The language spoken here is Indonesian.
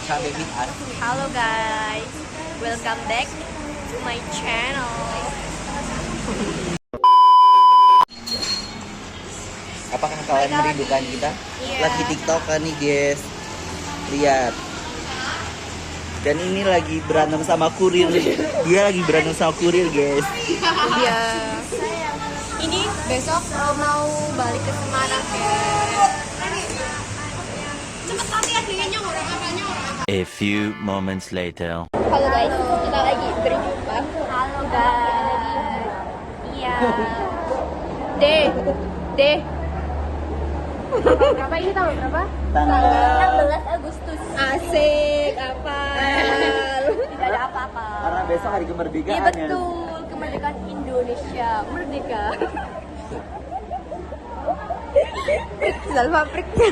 Cabe with us. Halo guys, welcome back to my channel. Apakah kalian merindukan kita? Iya. Lagi TikTok kan nih guys. Lihat. Dan ini lagi berantem sama kurir. Dia lagi berantem sama kurir guys. Iya. Ini besok mau balik ke Semarang guys. Cepet latihan dengannya orang apanya orang. A few moments later. Halo guys, kita lagi berjumpa. Halo guys. Iya. D. Berapa ini tanggal berapa? Tanggal 16 Agustus. Asik, apa? Tidak ada apa-apa. Karena besok hari kemerdekaan. Iya betul, kemerdekaan Indonesia merdeka. Salva Prik.